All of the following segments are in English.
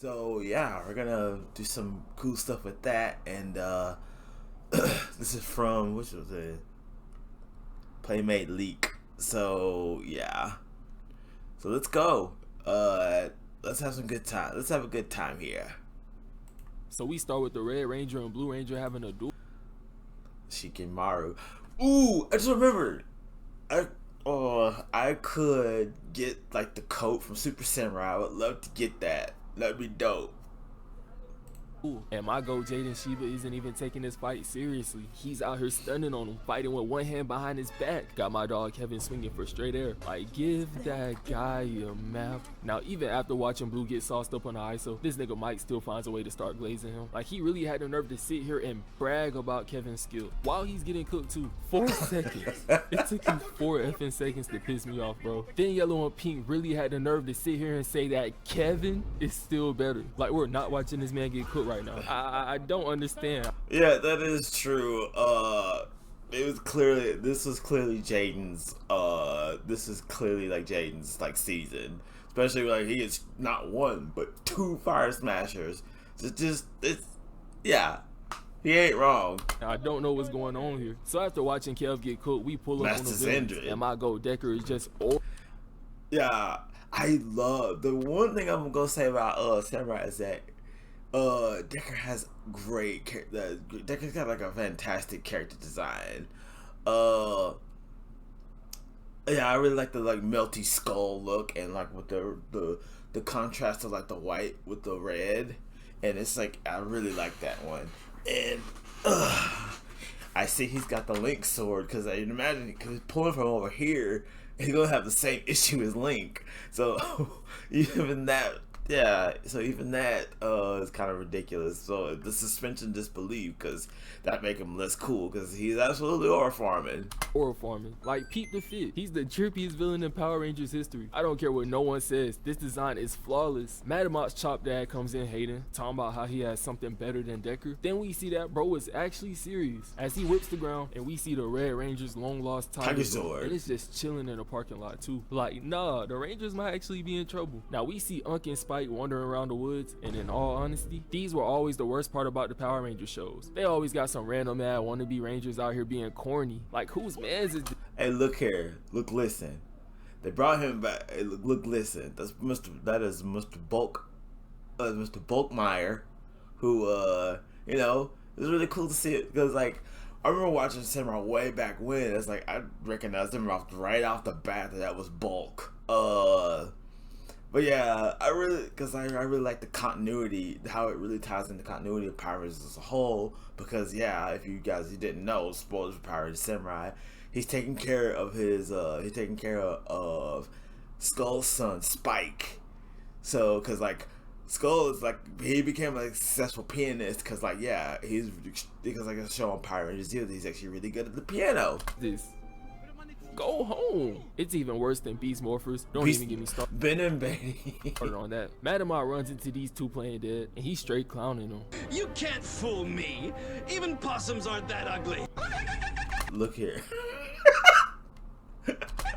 So yeah, we're gonna do some cool stuff with that, and this is from which was a Playmate leak. So yeah, so let's go. Let's have some good time. Let's have a good time here. So we start with the Red Ranger and Blue Ranger having a duel. Shikamaru. Ooh, I just remembered. I could get like the coat from Super Samurai. I would love to get that. That'd be dope. And my GOAT Jaden Shiba isn't even taking this fight seriously. He's out here stunning on him, fighting with one hand behind his back. Got my dog Kevin swinging for straight air. Like, give that guy a map. Now, even after watching Blue get sauced up on the ISO, this nigga Mike still finds a way to start glazing him. Like, he really had the nerve to sit here and brag about Kevin's skill while he's getting cooked too. 4 seconds. It took him 4 effing seconds to piss me off, bro. Then Yellow and Pink really had the nerve to sit here and say that Kevin is still better. Like, we're not watching this man get cooked right now. I don't understand. Yeah, that is true. This was clearly Jaden's this is clearly like Jaden's like season. Especially like he is not one but 2 fire smashers. It's yeah. He ain't wrong. I don't know what's going on here. So after watching Kev get cooked, we pull up on the villains, and my GOAT Decker is just yeah. I love the one thing I'm gonna say about Samurai is that Decker has Decker's got like a fantastic character design. Yeah, I really like the like melty skull look and like with the contrast of like the white with the red, and it's like I really like that one. And I see he's got the Link sword because I imagine because he's pulling from over here, he's gonna have the same issue as Link. So even that. Yeah, so even that is kind of ridiculous. So the suspension disbelief, because that make him less cool, because he's absolutely aura farming. Like, peep the fit. He's the trippiest villain in Power Rangers history. I don't care what no one says. This design is flawless. Madamot's Chop Dad comes in hating, talking about how he has something better than Decker. Then we see that bro is actually serious as he whips the ground, and we see the Red Ranger's long lost Tiger Sword, and it's just chilling in the parking lot too. Like, nah, the Rangers might actually be in trouble. Now we see Unk and Spike wandering around the woods, and in all honesty, these were always the worst part about the Power Ranger shows. They always got some random mad wannabe Rangers out here being corny. Like, whose man's is this? Hey, look here, look, listen. They brought him back. Hey, look, listen. That is Mr. Mr. Bulkmeyer, who you know, it was really cool to see it because like I remember watching Samurai way back when. It's like I recognized him right off the bat that was Bulk. But yeah, I really like the continuity, how it really ties into continuity of Power Rangers as a whole. Because yeah, if you didn't know, spoilers for Power Rangers Samurai, he's taking care of Skull's son Spike. So, cause like Skull is like he became like a successful pianist. Cause like yeah, because like a show on Power Rangers, he's actually really good at the piano. Go home. It's even worse than Beast Morphers. Don't even get me started. Ben and Betty. On that. Madamot runs into these two playing dead, and he's straight clowning them. You can't fool me. Even possums aren't that ugly. Look here.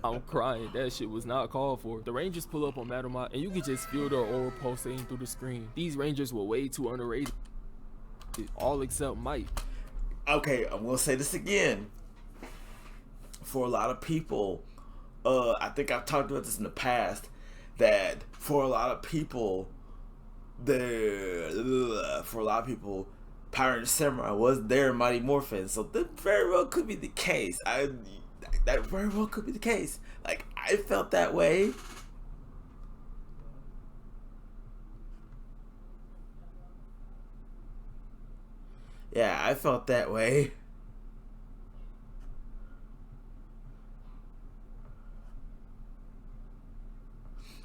I'm crying. That shit was not called for. The Rangers pull up on Madamot, and you can just feel their aura pulsating through the screen. These Rangers were way too underrated. All except Mike. Okay, I'm gonna say this again. For a lot of people, I think I've talked about this in the past, that for a lot of people, Power Rangers Samurai was their Mighty Morphin, so that very well could be the case. That very well could be the case. Like, I felt that way. Yeah, I felt that way.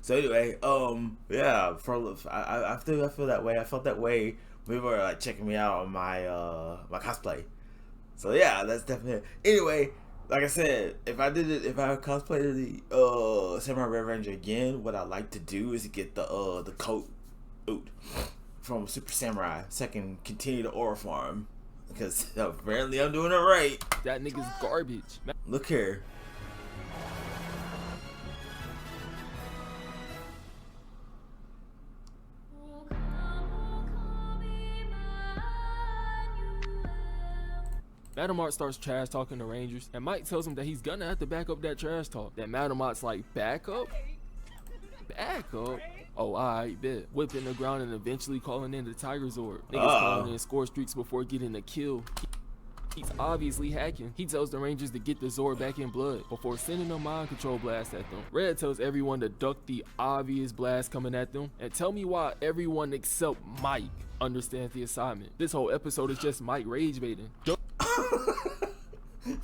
So anyway, yeah, I feel that way. I felt that way when people were like checking me out on my my cosplay. So yeah, that's definitely. Anyway, like I said, if I cosplayed the Samurai Red Ranger again, what I'd like to do is get the coat from Super Samurai so I can continue the aura farm because apparently I'm doing it right. That nigga's garbage. Look here. Madam Art starts trash talking the Rangers, and Mike tells him that he's gonna have to back up that trash talk. Then Madam Art's like, back up? Back up? Oh, alright, bet. Whipping the ground and eventually calling in the Tiger Zord. Niggas calling in score streaks before getting a kill. He's obviously hacking. He tells the Rangers to get the Zord back in blood before sending a mind control blast at them. Red tells everyone to duck the obvious blast coming at them and tell me why everyone except Mike understands the assignment. This whole episode is just Mike rage baiting.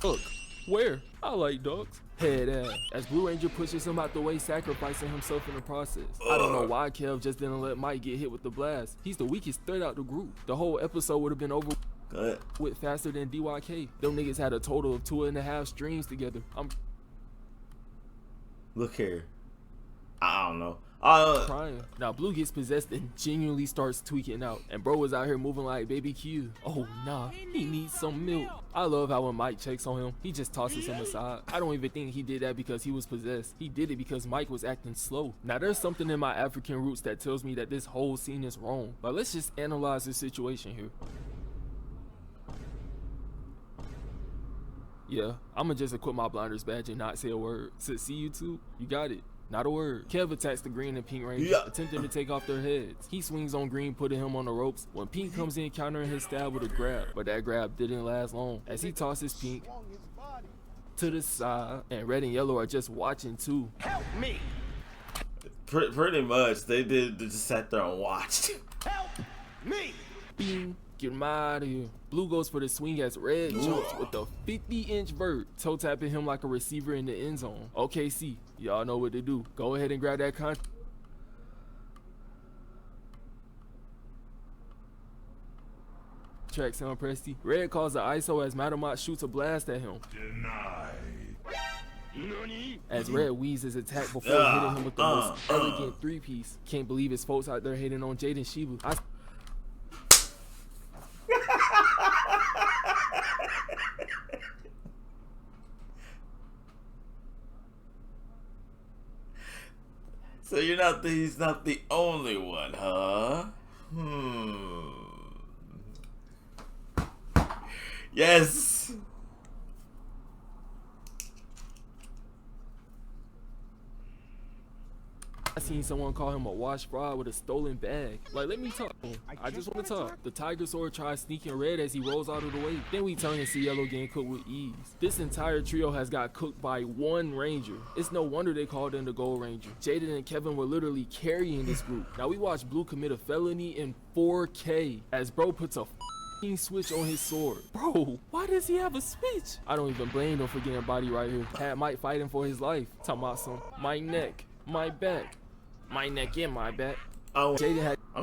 Look, where? I like ducks. Head ass. As Blue Ranger pushes him out the way, sacrificing himself in the process. I don't know why Kev just didn't let Mike get hit with the blast. He's the weakest threat out the group. The whole episode would have been over with faster than DYK. Them niggas had a total of 2.5 streams together. Look here. I don't know. Crying. Now Blue gets possessed and genuinely starts tweaking out. And bro was out here moving like baby Q. Oh nah, he needs some milk. I love how when Mike checks on him, he just tosses him aside. I don't even think he did that because he was possessed. He did it because Mike was acting slow. Now there's something in my African roots that tells me that this whole scene is wrong. But let's just analyze this situation here. Yeah, I'ma just equip my blinders badge and not say a word. So see YouTube, you got it. Not a word. Kev attacks the Green and Pink Ranger, attempting to take off their heads. He swings on Green, putting him on the ropes, when Pink comes in countering his stab with a grab. But that grab didn't last long, as he tosses Pink to the side, and Red and Yellow are just watching too. Help me! Pretty much, they just sat there and watched. Help me! Bing. Get him out of here. Blue goes for the swing as Red jumps with a 50-inch vert, toe tapping him like a receiver in the end zone. OKC, y'all know what to do. Go ahead and grab that contract sound, Presty. Red calls the ISO as Madamot shoots a blast at him. Denied. As Red weaves his attack before hitting him with the most elegant three-piece. Can't believe his folks out there hating on Jaden Shiba. So he's not the only one, huh? Yes. I seen someone call him a wash fraud with a stolen bag. Like, let me talk. I just want to talk. The Tiger Zord tries sneaking Red as he rolls out of the way. Then we turn and see Yellow getting cooked with ease. This entire trio has got cooked by one Ranger. It's no wonder they called in the Gold Ranger. Jaden and Kevin were literally carrying this group. Now we watch Blue commit a felony in 4K as bro puts a switch on his sword. Bro, why does he have a switch? I don't even blame him for getting body right here. Had Mike fighting for his life. Talking about some, my neck, my back. My neck and my back. I'm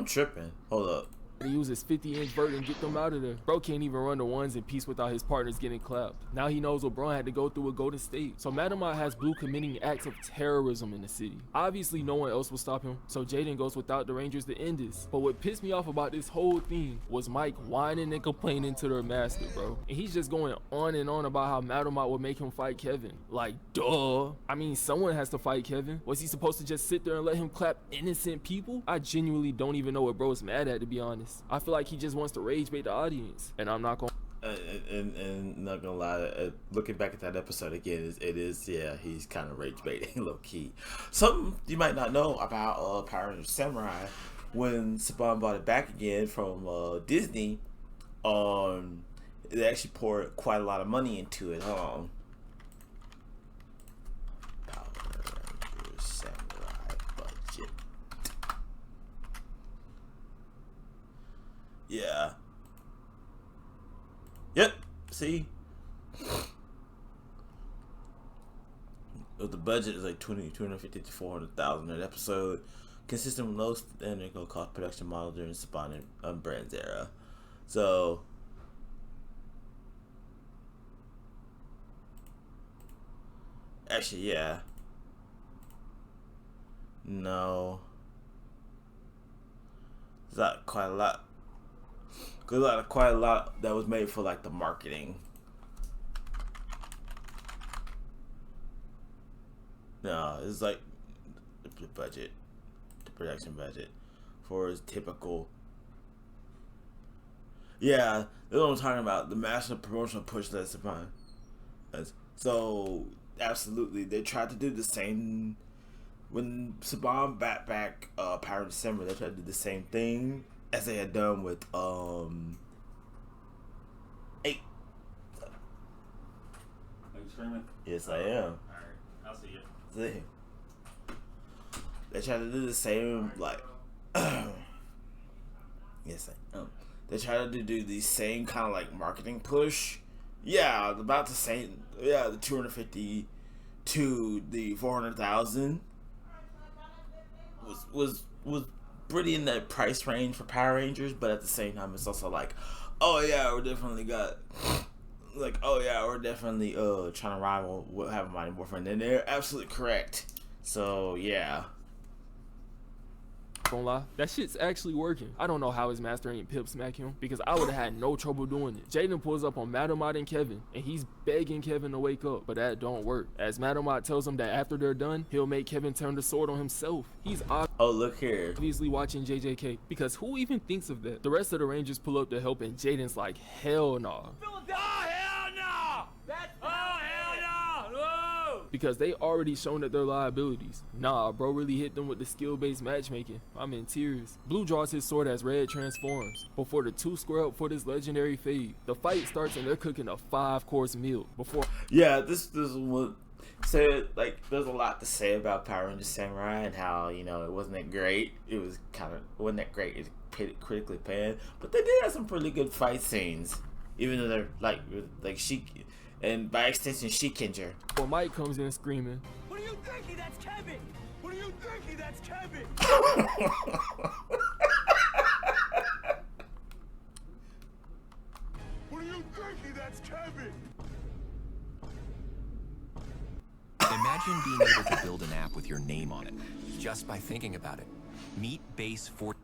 tripping. Hold up. He uses 50-inch vert and get them out of there. Bro can't even run the ones in peace without his partners getting clapped. Now he knows what Bro had to go through with Golden State. So Madamot has Blue committing acts of terrorism in the city. Obviously no one else will stop him, so Jaden goes without the Rangers to end this. But what pissed me off about this whole thing was Mike whining and complaining to their master, bro. And he's just going on and on about how Madamot would make him fight Kevin. Like, duh. I mean, someone has to fight Kevin. Was he supposed to just sit there and let him clap innocent people? I genuinely don't even know what Bro's mad at, to be honest. I feel like he just wants to rage bait the audience, and I'm not gonna. And not gonna lie, looking back at that episode again, it is yeah, he's kind of rage baiting low key. Something you might not know about Power Rangers Samurai, when Saban bought it back again from Disney, they actually poured quite a lot of money into it. Power Rangers Samurai budget. Yeah. Yep. See? The budget is like 250 to 400,000 an episode, consistent with low standard cost production model during the Saban and Brands era. So actually, yeah. No. It's not quite a lot. Quite a lot that was made for like the marketing. No, it's like the budget, the production budget for his typical. Yeah, that's what I'm talking about. The massive promotional push that's upon us. So absolutely, they tried to do the same when Saban back Power of December. They tried to do the same thing as they had done with 8. Are you screaming? Yes, I am. Alright, I'll see you. See, they tried to do the same like. Yes, I am. They tried to do the same kind of like marketing push. Yeah, about the same. Yeah, the 250 to the 400,000 was pretty in that price range for Power Rangers, but at the same time, it's also like, oh yeah, we're definitely got. Like, oh yeah, we're definitely trying to rival what have Mighty Morphin, and they're absolutely correct. So yeah. Don't lie, that shit's actually working. I don't know how his master ain't pip smack him, because I would have had no trouble doing it. Jaden pulls up on Madomot and Kevin, and he's begging Kevin to wake up, but that don't work. As Madomot tells him that after they're done, he'll make Kevin turn the sword on himself. He's Oh, look here. obviously watching JJK, because who even thinks of that? The rest of the Rangers pull up to help, and Jaden's like, hell nah. Because they already shown that they're liabilities. Nah, bro really hit them with the skill-based matchmaking. I'm in tears. Blue draws his sword as Red transforms. Before the two square up for this legendary fade, the fight starts and they're cooking a 5-course meal. Before Yeah, this what said like there's a lot to say about Power Rangers Samurai and how it wasn't that great. It was wasn't that great. It's critically panned, but they did have some pretty good fight scenes, even though they're like Sheik and by extension Shikinger. Well, Mike comes in screaming, What do you think? That's Kevin! What do you think? That's Kevin! What do you think? That's Kevin! Imagine being able to build an app with your name on it, just by thinking about it. Meet Base 4.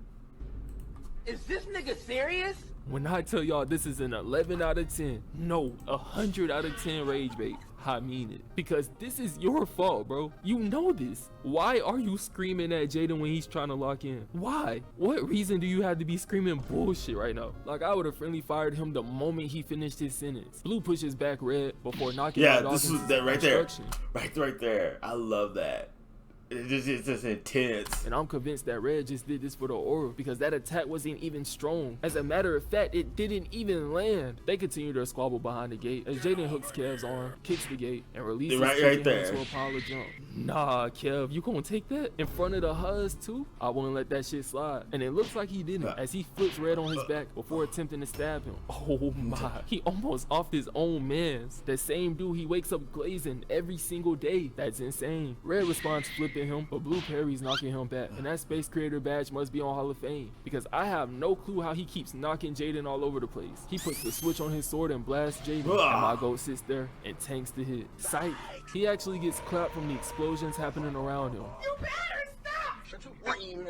Is this nigga serious? when I tell y'all this is an 11 out of 10, no, 100 out of 10 rage bait, I mean it. Because this is your fault, bro. You know this. Why are you screaming at Jaden when he's trying to lock in? Why? What reason do you have to be screaming bullshit right now? Like, I would have friendly fired him the moment he finished his sentence. Blue pushes back Red before knocking out this was Dawson's that right there. instruction. Right there. I love that. It's just intense. And I'm convinced that Red just did this for the aura because that attack wasn't even strong. As a matter of fact, it didn't even land. They continue their squabble behind the gate as Jaden hooks Kev's arm, kicks the gate, and releases right there. into a pile of junk. Nah, Kev, you gonna take that? In front of the Huz too? I wouldn't let that shit slide. And it looks like he didn't as he flips Red on his back before attempting to stab him. Oh my, he almost offed his own mans. That same dude he wakes up glazing every single day. That's insane. Red responds flipping him, but Blue parries knocking him back. And that Space Creator badge must be on Hall of Fame because I have no clue how he keeps knocking Jaden all over the place. He puts the switch on his sword and blasts Jaden, and my goat sits there and tanks the hit. Psych. He actually gets clapped from the explosions happening around him. You better stop! Such a lame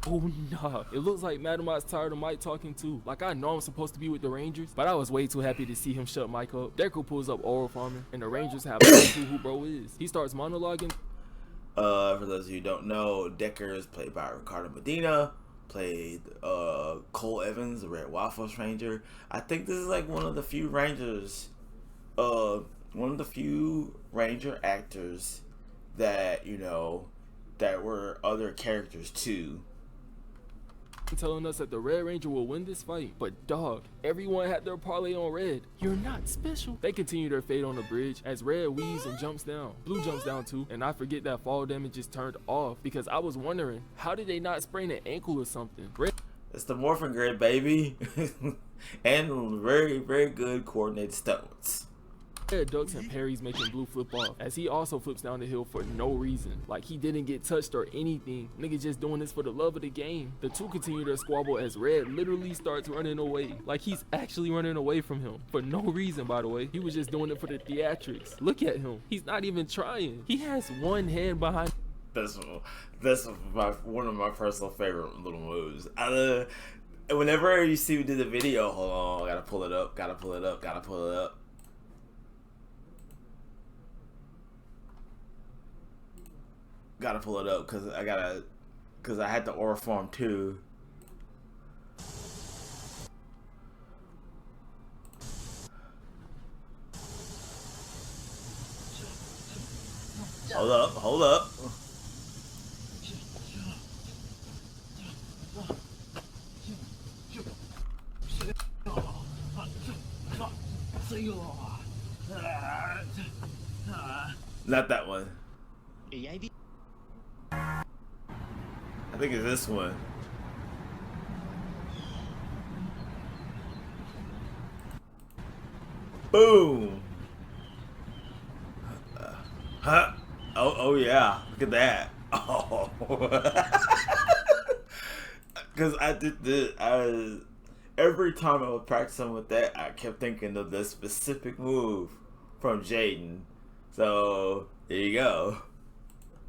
Oh nah, it looks like Madomot's tired of Mike talking too. Like, I know I'm supposed to be with the Rangers, but I was way too happy to see him shut Mike up. Deku pulls up oral farming, and the Rangers have no clue who bro is. He starts monologuing. For those of you who don't know, Decker is played by Ricardo Medina, played Cole Evans, the Red Waffles Ranger. I think this is like one of the few Rangers, Ranger actors that, that were other characters too. Telling us that the Red Ranger will win this fight, but dog, everyone had their parlay on Red. You're not special. They continue their fate on the bridge as Red weaves and jumps down. Blue jumps down too, and I forget that fall damage is turned off because I was wondering, how did they not sprain an ankle or something? It's the morphin grid, baby. And very, very good coordinated stunts. Red ducks and parries, making Blue flip off as he also flips down the hill for no reason. Like he didn't get touched or anything. Nigga just doing this for the love of the game. The two continue their squabble as Red literally starts running away. Like he's actually running away from him for no reason, by the way. He was just doing it for the theatrics. Look at him. He's not even trying. He has one hand behind. That's one of my personal favorite little moves. Whenever you see me do the video, hold on, gotta pull it up. Gotta pull it up because I had the aura form too. Hold up, hold up. Not that one. I think it's this one. Boom. Huh? Oh yeah. Look at that. Oh. Because I did this. Every time I was practicing with that, I kept thinking of this specific move from Jaden. So there you go.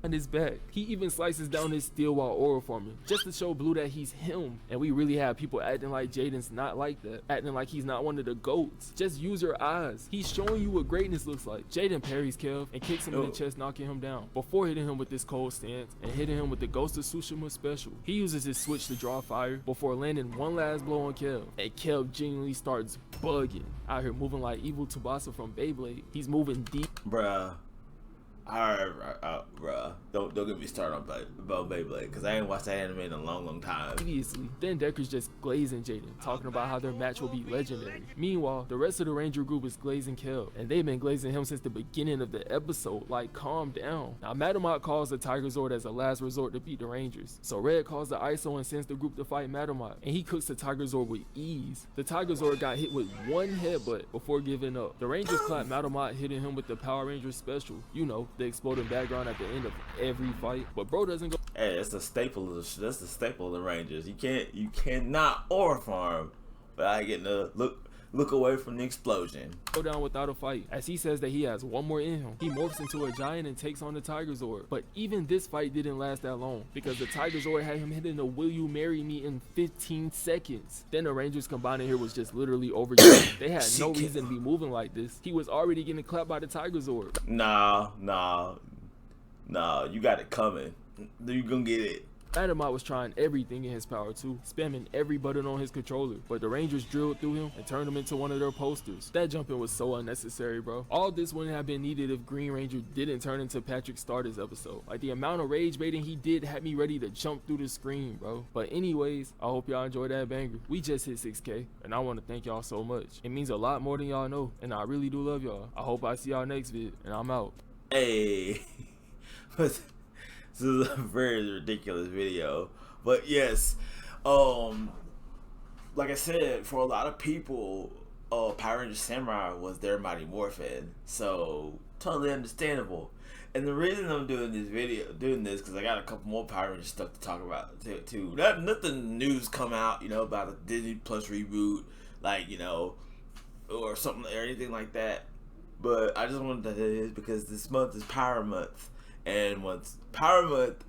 On his back. He even slices down his steel while aura forming, just to show Blue that he's him. And we really have people acting like Jaden's not like that, acting like he's not one of the GOATs. Just use your eyes. He's showing you what greatness looks like. Jaden parries Kev and kicks him in the chest, knocking him down, before hitting him with this cold stance and hitting him with the Ghost of Tsushima special. He uses his switch to draw fire before landing one last blow on Kev, and Kev genuinely starts bugging, out here moving like evil Tsubasa from Beyblade. He's moving deep. Bruh. Alright, bruh. Don't get me started on about Beyblade, because I ain't watched that anime in a long time. Previously, then Decker's just glazing Jaden, talking about how their match will be legendary. Meanwhile, the rest of the Ranger group is glazing Kel, and they've been glazing him since the beginning of the episode. Like, calm down. Now, Matamot calls the Tiger Zord as a last resort to beat the Rangers. So Red calls the ISO and sends the group to fight Matamot, and he cooks the Tiger Zord with ease. The Tiger Zord got hit with one headbutt before giving up. The Rangers clap Matamot, hitting him with the Power Rangers special. You know, the exploding background at the end of every fight. But bro doesn't go. Hey, that's the staple of the Rangers. You cannot aura farm without getting to look away from the explosion. Go down without a fight, as he says that he has one more in him. He morphs into a giant and takes on the Tiger Zord. But even this fight didn't last that long, because the Tiger Zord had him hitting the "Will you marry me" in 15 seconds. Then the Rangers combining here was just literally over. They had no reason to be moving like this. He was already getting clapped by the Tiger Zord. Nah, you got it coming. You gonna get it. Matamot was trying everything in his power too, spamming every button on his controller, but the Rangers drilled through him and turned him into one of their posters. That jumping was so unnecessary, bro. All this wouldn't have been needed if Green Ranger didn't turn into Patrick Star this episode. Like, the amount of rage baiting he did had me ready to jump through the screen, bro. But anyways, I hope y'all enjoyed that banger. We just hit 6K, and I want to thank y'all so much. It means a lot more than y'all know, and I really do love y'all. I hope I see y'all next vid, and I'm out. Hey. This is a very ridiculous video, but yes, like I said, for a lot of people, Power Ranger Samurai was their Mighty Morphin, so totally understandable. And the reason I'm doing this because I got a couple more Power Ranger stuff to talk about too. Nothing news come out, about the Disney Plus reboot, like, or something or anything like that. But I just wanted to do this because this month is Power Month. And once Power Month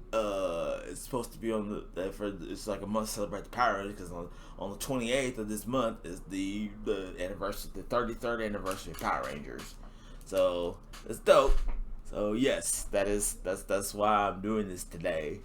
is supposed to be on it's like a month to celebrate the Power Rangers, because on the 28th of this month is the anniversary, the 33rd anniversary of Power Rangers. So it's dope. So yes, that's why I'm doing this today.